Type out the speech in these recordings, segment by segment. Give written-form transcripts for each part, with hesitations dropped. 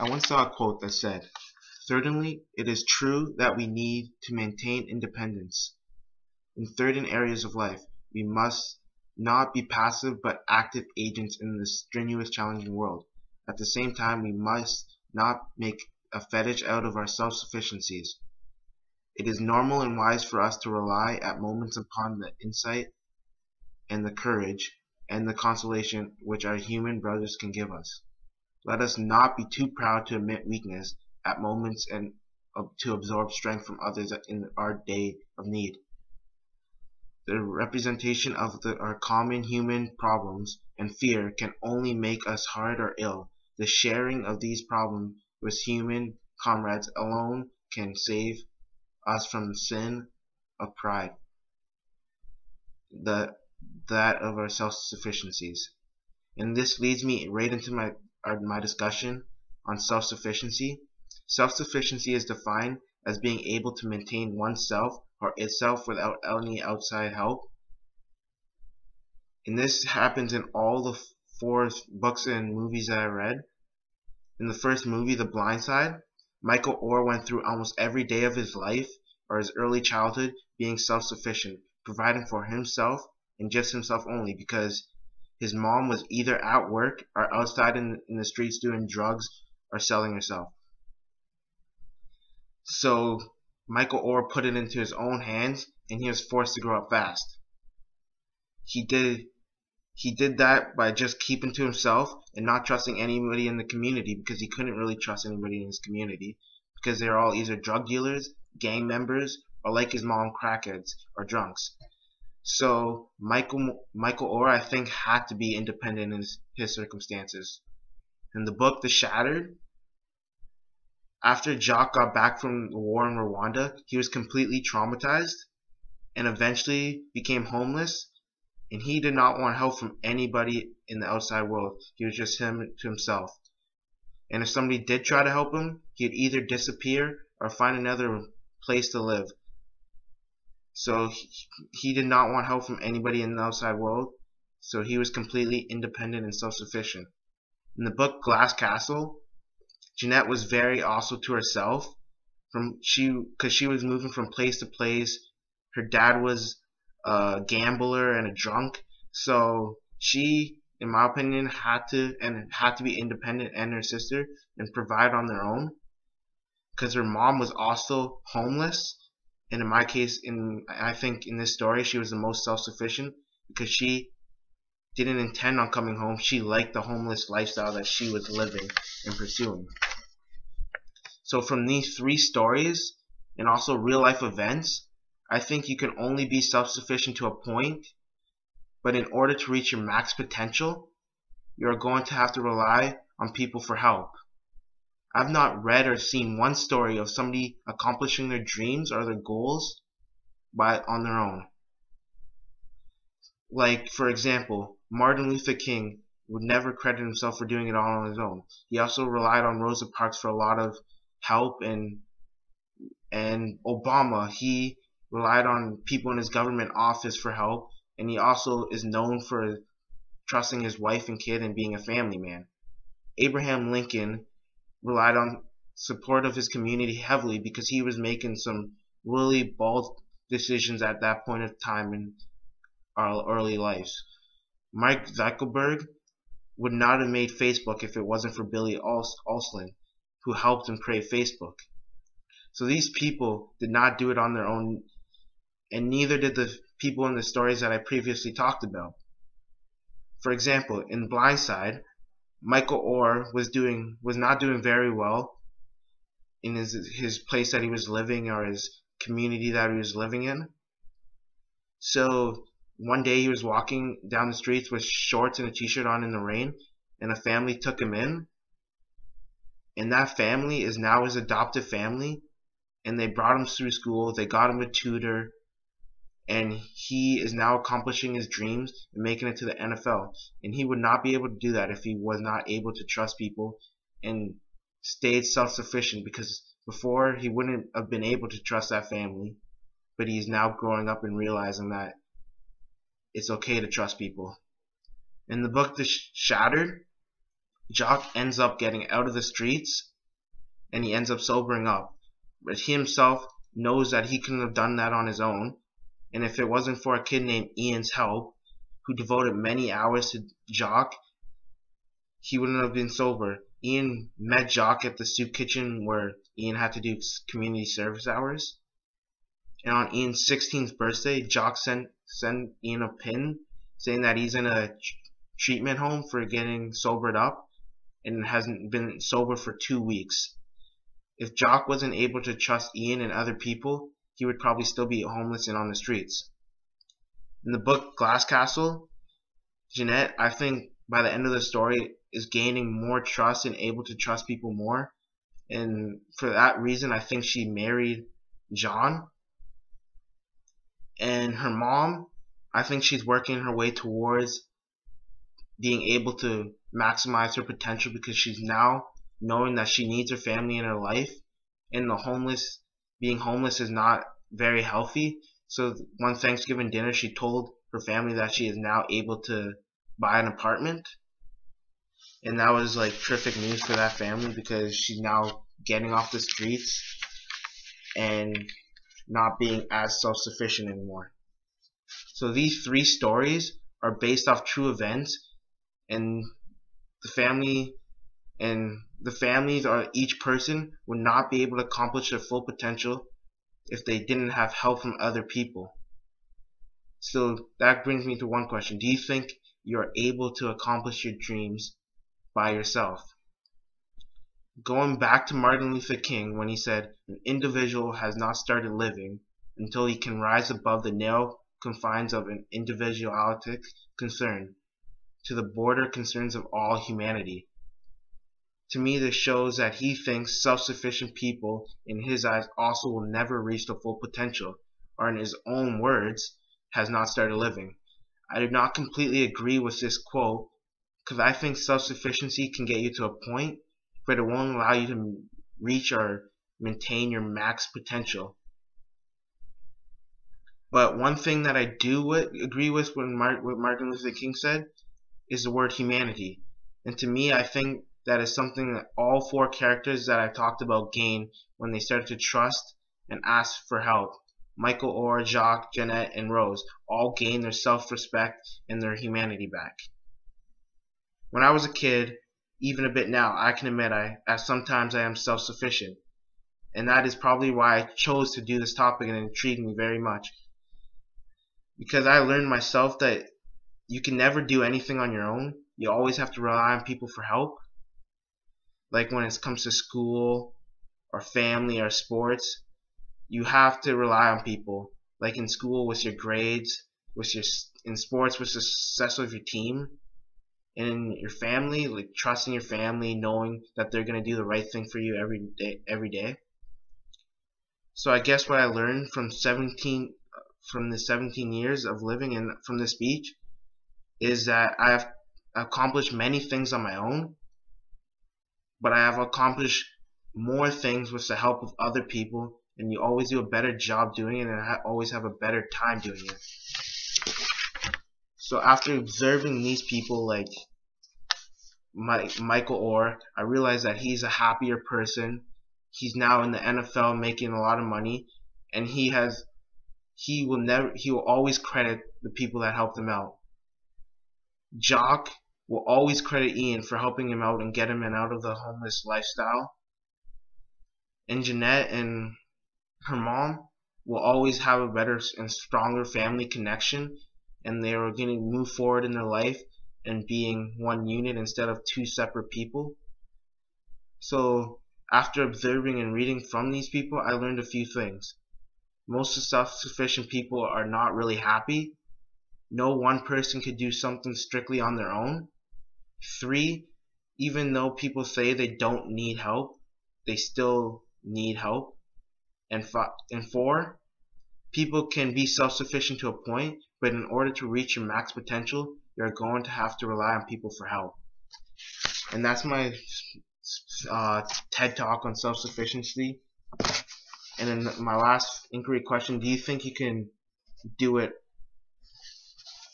I once saw a quote that said, "Certainly, it is true that we need to maintain independence in certain areas of life. We must not be passive but active agents in this strenuous, challenging world. At the same time, we must not make a fetish out of our self-sufficiencies. It is normal and wise for us to rely at moments upon the insight and the courage and the consolation which our human brothers can give us. Let us not be too proud to admit weakness at moments and to absorb strength from others in our day of need. The representation of our common human problems and fear can only make us hard or ill. The sharing of these problems with human comrades alone can save us from the sin of pride, the, that of our self-sufficiencies." And this leads me right into my discussion on self-sufficiency. Self-sufficiency is defined as being able to maintain oneself or itself without any outside help. And this happens in all the four books and movies that I read. In the first movie, The Blind Side, Michael Orr went through almost every day of his life or his early childhood being self-sufficient, providing for himself and just himself only, because his mom was either at work or outside in the streets doing drugs or selling herself. So Michael Orr put it into his own hands, and he was forced to grow up fast. He did that by just keeping to himself and not trusting anybody in the community, because he couldn't really trust anybody in his community because they're all either drug dealers, gang members, or like his mom, crackheads or drunks. So Michael Orr, I think, had to be independent in his circumstances. In the book The Shattered, after Jacques got back from the war in Rwanda, he was completely traumatized and eventually became homeless, and he did not want help from anybody in the outside world. He was just him to himself. And if somebody did try to help him, he'd either disappear or find another place to live. So he did not want help from anybody in the outside world, so he was completely independent and self-sufficient. In the book Glass Castle, Jeanette was very also to herself, because she was moving from place to place. Her dad was a gambler and a drunk, so she, in my opinion, had to be independent, and her sister, and provide on their own, because her mom was also homeless. And in my case, I think in this story, she was the most self-sufficient because she didn't intend on coming home. She liked the homeless lifestyle that she was living and pursuing. So from these three stories and also real life events, I think you can only be self-sufficient to a point, but in order to reach your max potential, you're going to have to rely on people for help. I've not read or seen one story of somebody accomplishing their dreams or their goals on their own. Like, for example, Martin Luther King would never credit himself for doing it all on his own. He also relied on Rosa Parks for a lot of help, and Obama, he relied on people in his government office for help, and he also is known for trusting his wife and kid and being a family man. Abraham Lincoln relied on support of his community heavily because he was making some really bold decisions at that point of time in our early lives. Mark Zuckerberg would not have made Facebook if it wasn't for Billy Olson, who helped him create Facebook. So these people did not do it on their own, and neither did the people in the stories that I previously talked about. For example, in Blind Side, Michael Orr was not doing very well in his place that he was living, or his community that he was living in. So one day he was walking down the streets with shorts and a t-shirt on in the rain, and a family took him in. And that family is now his adoptive family, and they brought him through school, they got him a tutor, and he is now accomplishing his dreams and making it to the NFL. And he would not be able to do that if he was not able to trust people and stayed self-sufficient, because before he wouldn't have been able to trust that family, but he's now growing up and realizing that it's okay to trust people. In the book The Shattered, Jock ends up getting out of the streets and he ends up sobering up. But he himself knows that he couldn't have done that on his own, and if it wasn't for a kid named Ian's help, who devoted many hours to Jock, he wouldn't have been sober. Ian met Jock at the soup kitchen where Ian had to do community service hours. And on Ian's 16th birthday, Jock sent Ian a pin saying that he's in a treatment home for getting sobered up and hasn't been sober for 2 weeks. If Jock wasn't able to trust Ian and other people, he would probably still be homeless and on the streets. In the book Glass Castle, Jeanette, I think by the end of the story, is gaining more trust and able to trust people more. And for that reason, I think she married John. And her mom, I think she's working her way towards being able to maximize her potential because she's now knowing that she needs her family in her life, and being homeless is not very healthy. So one Thanksgiving dinner, she told her family that she is now able to buy an apartment, and that was like terrific news for that family because she's now getting off the streets and not being as self-sufficient anymore. So these 3 stories are based off true events, and the families or each person would not be able to accomplish their full potential if they didn't have help from other people. So that brings me to one question. Do you think you're able to accomplish your dreams by yourself? Going back to Martin Luther King when he said, an individual has not started living until he can rise above the narrow confines of an individualistic concern to the broader concerns of all humanity. To me, this shows that he thinks self-sufficient people, in his eyes, also will never reach the full potential, or in his own words, has not started living. I do not completely agree with this quote, because I think self-sufficiency can get you to a point, but it won't allow you to reach or maintain your max potential. But one thing that I do agree with what Martin Luther King said is the word humanity. And to me, I think that is something that all 4 characters that I talked about gain when they start to trust and ask for help. Michael Orr, Jock, Jeanette, and Rose all gain their self-respect and their humanity back. When I was a kid, even a bit now, I can admit sometimes I am self-sufficient. And that is probably why I chose to do this topic, and it intrigued me very much. Because I learned myself that you can never do anything on your own. You always have to rely on people for help. Like when it comes to school or family or sports, you have to rely on people. Like in school with your grades, in sports with the success of your team, and in your family, like trusting your family, knowing that they're gonna do the right thing for you every day. So I guess what I learned from the 17 years of living and from this speech is that I have accomplished many things on my own, but I have accomplished more things with the help of other people, and you always do a better job doing it, and I always have a better time doing it. So after observing these people like Michael Orr, I realized that he's a happier person. He's now in the NFL making a lot of money, and he will always credit the people that helped him out. Jock will always credit Ian for helping him out and get him out of the homeless lifestyle. And Jeanette and her mom will always have a better and stronger family connection, and they are going to move forward in their life and being one unit instead of 2 separate people. So after observing and reading from these people, I learned a few things. Most self-sufficient people are not really happy. No one person could do something strictly on their own. 3, even though people say they don't need help, they still need help. And 4, people can be self-sufficient to a point, but in order to reach your max potential, you're going to have to rely on people for help. And that's my TED Talk on self-sufficiency. And then my last inquiry question, do you think you can do it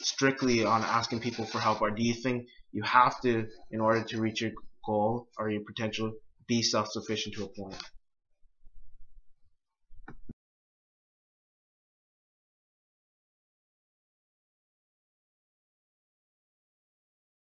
strictly on asking people for help, or do you think you have to, in order to reach your goal or your potential, be self-sufficient to a point?